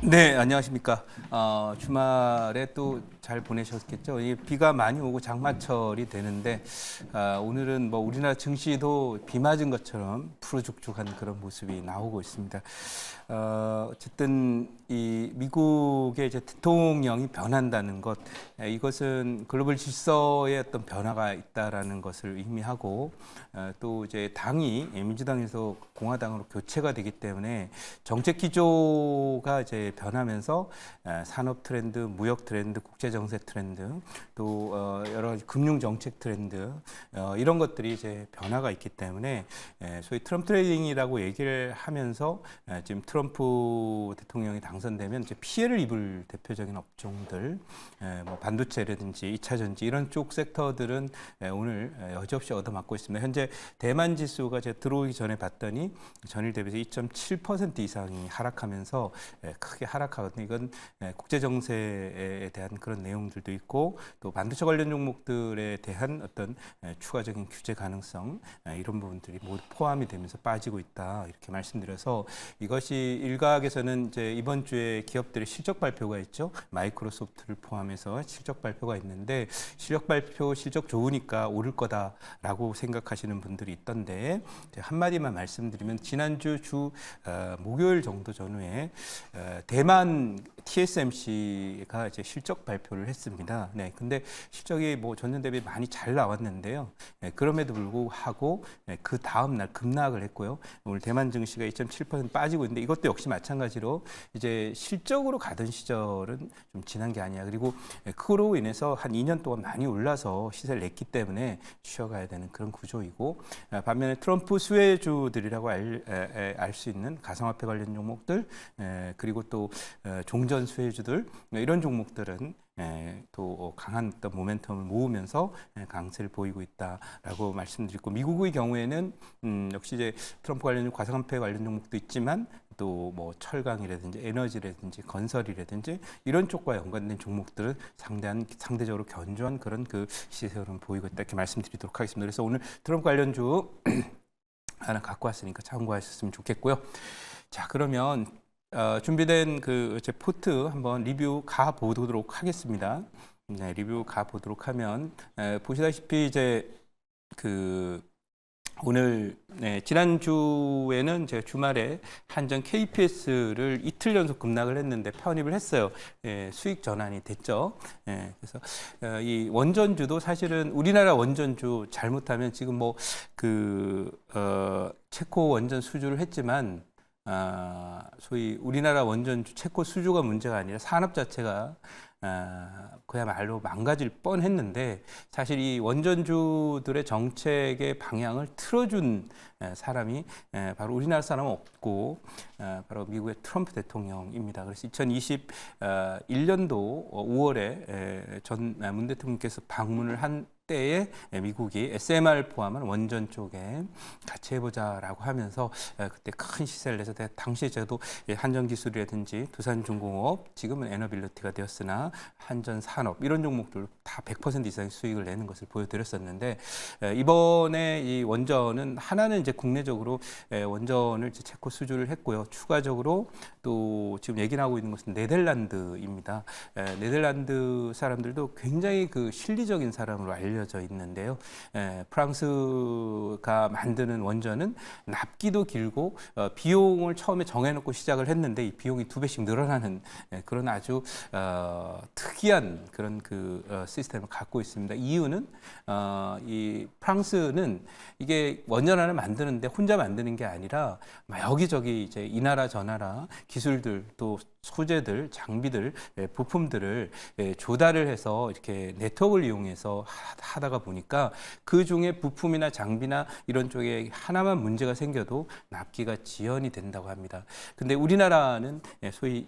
네, 안녕하십니까. 주말에 또 잘 보내셨겠죠. 이 비가 많이 오고 장마철이 되는데 오늘은 뭐 우리나라 증시도 비 맞은 것처럼 푸르죽죽한 그런 모습이 나오고 있습니다. 어쨌든 이 미국의 이제 대통령이 변한다는 것, 이것은 글로벌 질서에 어떤 변화가 있다라는 것을 의미하고 또 이제 당이 민주당에서 공화당으로 교체가 되기 때문에 정책 기조가 이제 변하면서 산업 트렌드, 무역 트렌드, 국제 정세 트렌드, 또 여러 가지 금융 정책 트렌드 이런 것들이 이제 변화가 있기 때문에 소위 트럼프 트레이딩이라고 얘기를 하면서 지금 트럼프 대통령이 당선되면 이제 피해를 입을 대표적인 업종들, 뭐 반도체라든지 2차 전지 이런 쪽 섹터들은 오늘 여지없이 얻어맞고 있습니다. 현재 대만 지수가 제가 들어오기 전에 봤더니 전일 대비해서 2.7% 이상이 하락하면서 크게 하락하거든요. 이건 국제 정세에 대한 그런 내용들도 있고 또 반도체 관련 종목들에 대한 어떤 추가적인 규제 가능성 이런 부분들이 모두 포함이 되면서 빠지고 있다 이렇게 말씀드려서 이것이 일각에서는 이제 이번 주에 기업들의 실적 발표가 있죠. 마이크로소프트를 포함해서 실적 발표가 있는데 실적 발표 실적 좋으니까 오를 거다라고 생각하시는 분들이 있던데 한마디만 말씀드리면 지난주 목요일 정도 전후에 대만 TSMC가 이제 실적 발표를 했습니다. 네, 근데 실적이 뭐 전년 대비 많이 잘 나왔는데요. 그럼에도 불구하고 그 다음 날 급락을 했고요. 오늘 대만 증시가 2.7% 빠지고 있는데 이것도 역시 마찬가지로 이제 실적으로 가던 시절은 좀 지난 게 아니야. 그리고 그로 인해서 한 2년 동안 많이 올라서 시세를 냈기 때문에 쉬어가야 되는 그런 구조이고 반면에 트럼프 수혜주들이라고 알 수 있는 가상화폐 관련 종목들 그리고 또 종전 수혜주들 이런 종목들은 또 강한 어떤 모멘텀을 모으면서 강세를 보이고 있다라고 말씀드리고 미국의 경우에는 역시 이제 트럼프 관련 가상화폐 관련 종목도 있지만 또 뭐 철강이라든지 에너지라든지 건설이라든지 이런 쪽과 연관된 종목들은 상대적으로 견조한 그런 그 시세 흐름 보이고 있다 이렇게 말씀드리도록 하겠습니다. 그래서 오늘 트럼프 관련주 하나 갖고 왔으니까 참고하셨으면 좋겠고요. 자, 그러면 준비된 그 제 포트 한번 리뷰 가 보도록 하겠습니다. 네, 리뷰 가 보도록 하면 보시다시피 이제 그 오늘 지난주에는 제가 주말에 한전 KPS를 이틀 연속 급락을 했는데 편입을 했어요. 수익 전환이 됐죠. 그래서 이 원전주도 사실은 우리나라 원전주 잘못하면 지금 뭐 체코 원전 수주를 했지만 소위 우리나라 원전주 체코 수주가 문제가 아니라 산업 자체가 그야말로 망가질 뻔했는데 사실 이 원전주들의 정책의 방향을 틀어준 사람이 바로 우리나라 사람은 없고 바로 미국의 트럼프 대통령입니다. 그래서 2021년도 5월에 전 문 대통령께서 방문을 한 때에 미국이 SMR 포함한 원전 쪽에 같이 해보자라고 하면서 그때 큰 시세를 내서 당시에 저도 한전기술이라든지 두산중공업 지금은 에너빌리티가 되었으나 한전산업 이런 종목들 다 100% 이상의 수익을 내는 것을 보여드렸었는데 이번에 이 원전은 하나는 이제 국내적으로 원전을 이제 체코 수주를 했고요. 추가적으로 또 지금 얘기 나오고 있는 것은 네덜란드입니다. 네덜란드 사람들도 굉장히 그 실리적인 사람으로 알려져 있는데요. 프랑스가 만드는 원전은 납기도 길고 비용을 처음에 정해놓고 시작을 했는데 이 비용이 2배씩 늘어나는 그런 아주 특이한 그런 시스템을 갖고 있습니다. 이유는 이 프랑스는 이게 원전 하나 만드는데 혼자 만드는 게 아니라 여기저기 이제 이 나라 저 나라 기술들 또 소재들, 장비들, 부품들을 조달을 해서 이렇게 네트워크를 이용해서 하다가 보니까 그 중에 부품이나 장비나 이런 쪽에 하나만 문제가 생겨도 납기가 지연이 된다고 합니다. 근데 우리나라는 소위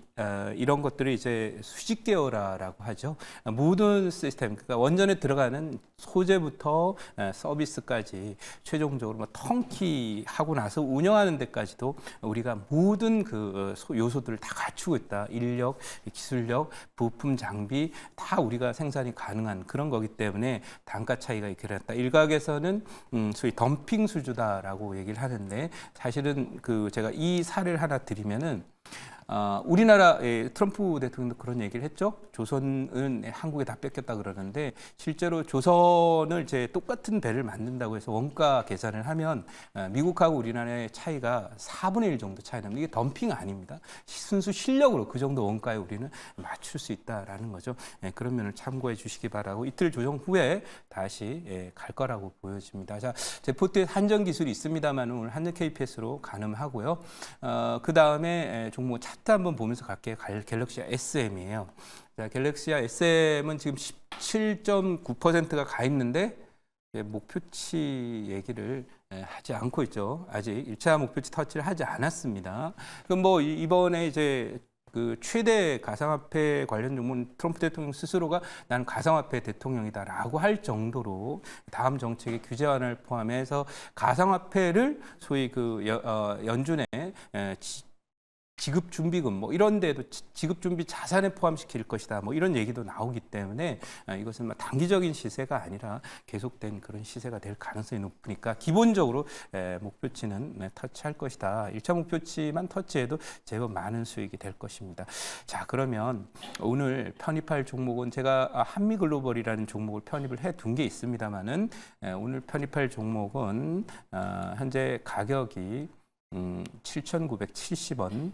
이런 것들을 이제 수직 계열화라고 하죠. 모든 시스템, 그러니까 원전에 들어가는 소재부터 서비스까지 최종적으로 뭐 턴키 하고 나서 운영하는 데까지도 우리가 모든 그 요소들을 다 갖추고 있다. 인력, 기술력, 부품, 장비 다 우리가 생산이 가능한 그런 거기 때문에 단가 차이가 이렇게 났다. 일각에서는 소위 덤핑 수주다라고 얘기를 하는데 사실은 제가 이 사례를 하나 드리면은 우리나라의 트럼프 대통령도 그런 얘기를 했죠. 조선은 한국에 다 뺏겼다 그러는데 실제로 조선을 이제 똑같은 배를 만든다고 해서 원가 계산을 하면 미국하고 우리나라의 차이가 4분의 1 정도 차이 납니다. 이게 덤핑 아닙니다. 순수 실력으로 그 정도 원가에 우리는 맞출 수 있다라는 거죠. 그런 면을 참고해 주시기 바라고 이틀 조정 후에 다시 갈 거라고 보여집니다. 자, 제포트에 한정 기술이 있습니다만 오늘 한전 KPS로 가늠하고요. 그 다음에 종목 차트 한번 보면서 갈게요. 갤럭시 SM이에요. 자, 갤럭시 SM은 지금 17.9%가 가 있는데 목표치 얘기를 하지 않고 있죠. 아직 1차 목표치 터치를 하지 않았습니다. 그럼 뭐 이번에 이제 그 최대 가상화폐 관련 종목은 트럼프 대통령 스스로가 나는 가상화폐 대통령이다라고 할 정도로 다음 정책의 규제 완화를 포함해서 가상화폐를 소위 그 연준에 지급 준비금 뭐 이런 데도 지급 준비 자산에 포함시킬 것이다. 뭐 이런 얘기도 나오기 때문에 이것은 단기적인 시세가 아니라 계속된 그런 시세가 될 가능성이 높으니까 기본적으로 목표치는 터치할 것이다. 1차 목표치만 터치해도 제법 많은 수익이 될 것입니다. 자, 그러면 오늘 편입할 종목은 제가 한미글로벌이라는 종목을 편입을 해 둔 게 있습니다만은 오늘 편입할 종목은 현재 가격이 7,970원,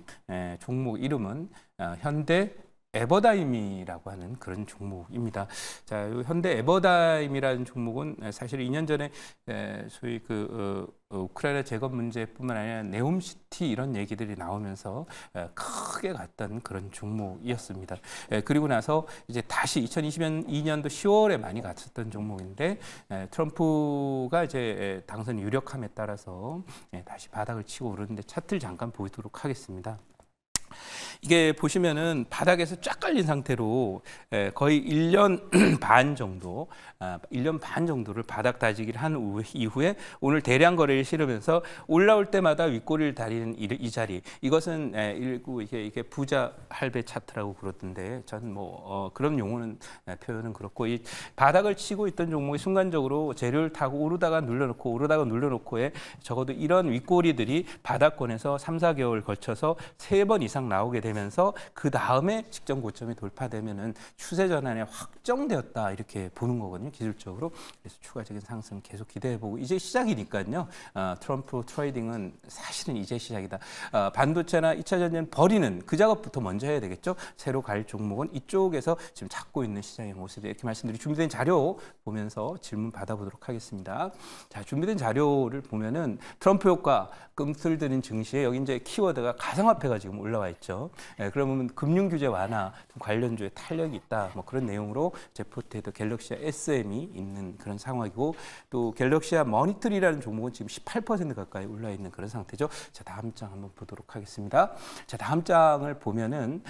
종목 이름은 현대 에버다임이라고 하는 그런 종목입니다. 자, 현대 에버다임이라는 종목은 사실 2년 전에 소위 우크라이나 재건 문제뿐만 아니라 네옴시티 이런 얘기들이 나오면서 크게 갔던 그런 종목이었습니다. 그리고 나서 이제 다시 2022년도 10월에 많이 갔었던 종목인데 트럼프가 이제 당선 유력함에 따라서 다시 바닥을 치고 오르는데 차트를 잠깐 보도록 하겠습니다. 이게 보시면은 바닥에서 쫙 깔린 상태로 거의 1년 반 정도, 1년 반 정도를 바닥 다지기를 한 이후에 오늘 대량 거래를 실으면서 올라올 때마다 윗꼬리를 다리는 이 자리. 이것은 일구 이게 부자 할배 차트라고 그러던데 저는 뭐 그런 용어는 표현은 그렇고 이 바닥을 치고 있던 종목이 순간적으로 재료를 타고 오르다가 눌러놓고에 적어도 이런 윗꼬리들이 바닥권에서 3, 4개월 걸쳐서 3번 이상 나오게 되면서 그 다음에 직전 고점이 돌파되면은 추세 전환에 확정되었다 이렇게 보는 거거든요, 기술적으로. 그래서 추가적인 상승 계속 기대해보고 이제 시작이니까요. 트럼프 트레이딩은 사실은 이제 시작이다. 반도체나 2차 전지는 버리는 그 작업부터 먼저 해야 되겠죠. 새로 갈 종목은 이쪽에서 지금 찾고 있는 시장의 모습 이렇게 말씀드리고 준비된 자료 보면서 질문 받아보도록 하겠습니다. 자, 준비된 자료를 보면은 트럼프 효과 끔틀드는 증시에 여기 이제 키워드가 가상화폐가 지금 올라와 있죠. 그러면 금융 규제 완화 관련주에 탄력이 있다. 뭐 그런 내용으로 제포트에도 갤럭시아 SM이 있는 그런 상황이고 또 갤럭시아 머니터리라는 종목은 지금 18% 가까이 올라 있는 그런 상태죠. 자, 다음 장 한번 보도록 하겠습니다. 자, 다음 장을 보면은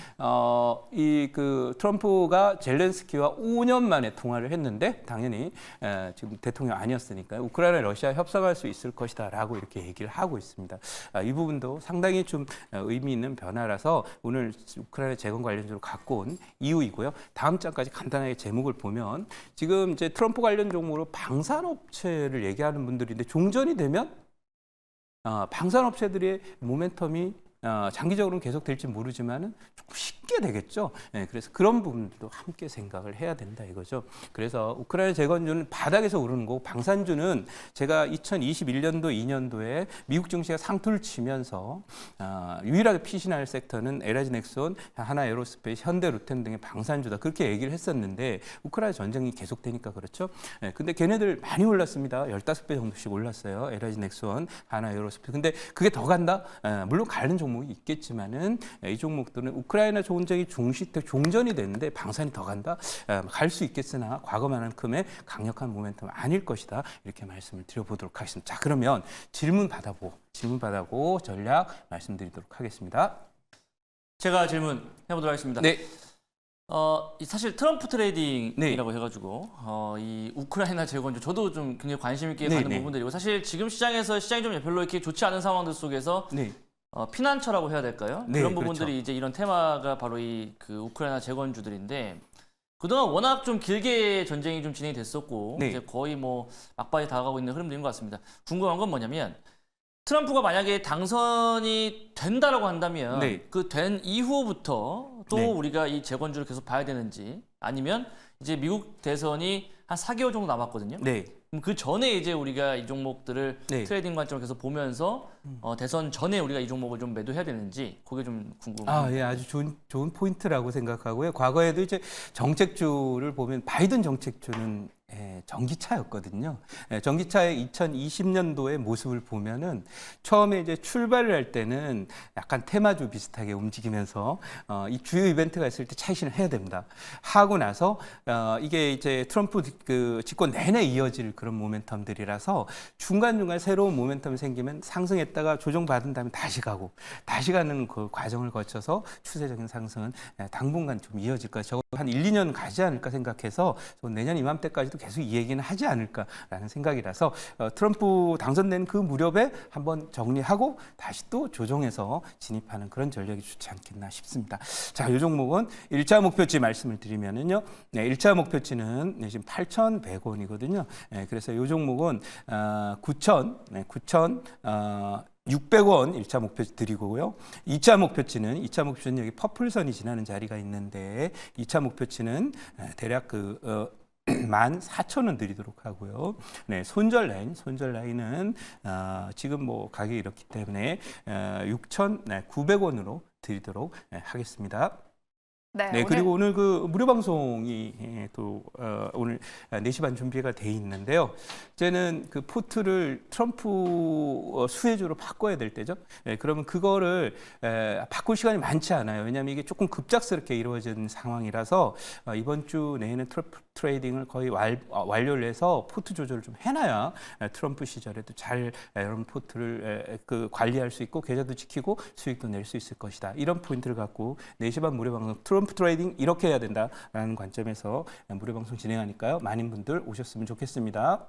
트럼프가 젤렌스키와 5년 만에 통화를 했는데 당연히 지금 대통령 아니었으니까 우크라이나 러시아 협상할 수 있을 것이다라고 이렇게 얘기를 하고 있습니다. 이 부분도 상당히 좀 의미 있는 변화라서 오늘 우크라이나 재건 관련주로 갖고 온 이유이고요. 다음 장까지 간단하게 제목을 보면 지금 이제 트럼프 관련 종목으로 방산업체를 얘기하는 분들인데 종전이 되면 방산업체들의 모멘텀이 장기적으로는 계속 될지 모르지만은 조금 쉽게 되겠죠. 그래서 그런 부분도 함께 생각을 해야 된다 이거죠. 그래서 우크라이나 재건주는 바닥에서 오르는 거고 방산주는 제가 2021년도 2년도에 미국 증시가 상투를 치면서 유일하게 피신할 섹터는 LG 넥슨, 하나 에어로스페이스, 현대 루텐 등의 방산주다 그렇게 얘기를 했었는데 우크라이나 전쟁이 계속되니까 그렇죠. 근데 걔네들 많이 올랐습니다. 15배 정도씩 올랐어요. LG 넥슨, 하나 에어로스페이스. 근데 그게 더 간다? 물론 가는 종목이 있겠지만은 이 종목들은 우크라이나 전쟁이 종전이 됐는데 방산이 더 간다? 갈 수 있겠으나 과거만큼의 강력한 모멘텀은 아닐 것이다. 이렇게 말씀을 드려보도록 하겠습니다. 자, 그러면 질문 받아보고 전략 말씀드리도록 하겠습니다. 제가 질문 해보도록 하겠습니다. 네. 사실 트럼프 트레이딩이라고 네. 해가지고 이 우크라이나 재건주 저도 좀 굉장히 관심 있게 네, 가는 네. 부분들이고 사실 지금 시장이 좀 별로 이렇게 좋지 않은 상황들 속에서 네. 피난처라고 해야 될까요? 네, 그런 부분들이 그렇죠. 이제 이런 테마가 바로 그 우크라이나 재건주들인데 그동안 워낙 좀 길게 전쟁이 좀 진행이 됐었고 네. 이제 거의 뭐 막바지 다가가고 있는 흐름들인 것 같습니다. 궁금한 건 뭐냐면 트럼프가 만약에 당선이 된다라고 한다면 네. 그 된 이후부터 또 네. 우리가 이 재건주를 계속 봐야 되는지 아니면 이제 미국 대선이 한 4개월 정도 남았거든요. 네. 그럼 그 전에 이제 우리가 이 종목들을 네. 트레이딩 관점을 계속 보면서 대선 전에 우리가 이 종목을 좀 매도해야 되는지 그게 좀 궁금합니다. 아, 예, 아주 좋은 포인트라고 생각하고요. 과거에도 이제 정책주를 보면 바이든 정책주는 전기차였거든요. 전기차의 2020년도의 모습을 보면은 처음에 이제 출발을 할 때는 약간 테마주 비슷하게 움직이면서 이 주요 이벤트가 있을 때 차익실현 해야 됩니다. 하고 나서 이게 이제 트럼프 그 집권 내내 이어질 그런 모멘텀들이라서 중간중간 새로운 모멘텀이 생기면 상승했다가 조정받은 다음에 다시 가고 다시 가는 그 과정을 거쳐서 추세적인 상승은 당분간 좀 이어질 거예요. 적어도 한 1, 2년 가지 않을까 생각해서 내년 이맘때까지도 계속 이 얘기는 하지 않을까라는 생각이라서 트럼프 당선된 그 무렵에 한번 정리하고 다시 또 조정해서 진입하는 그런 전략이 좋지 않겠나 싶습니다. 자, 이 종목은 1차 목표치 말씀을 드리면은요. 네, 1차 목표치는 지금 8,100원이거든요. 그래서 이 종목은 9,600원 1차 목표치 드리고요. 2차 목표치는 여기 퍼플선이 지나는 자리가 있는데 2차 목표치는 대략 14,000원 드리도록 하고요. 네, 손절 라인은 지금 뭐 가격이 이렇기 때문에 6,900원으로 드리도록 하겠습니다. 네, 그리고 오늘 그 무료 방송이 또 오늘 4시 반 준비가 돼 있는데요. 이제는 그 포트를 트럼프 수혜주로 바꿔야 될 때죠. 그러면 그거를 바꿀 시간이 많지 않아요. 왜냐하면 이게 조금 급작스럽게 이루어진 상황이라서 이번 주 내에는 트레이딩을 거의 완료를 해서 포트 조절을 좀 해놔야 트럼프 시절에도 잘 여러분 포트를 관리할 수 있고 계좌도 지키고 수익도 낼 수 있을 것이다. 이런 포인트를 갖고 4시 반 무료 방송 트럼프 트레이딩 이렇게 해야 된다라는 관점에서 무료 방송 진행하니까요. 많은 분들 오셨으면 좋겠습니다.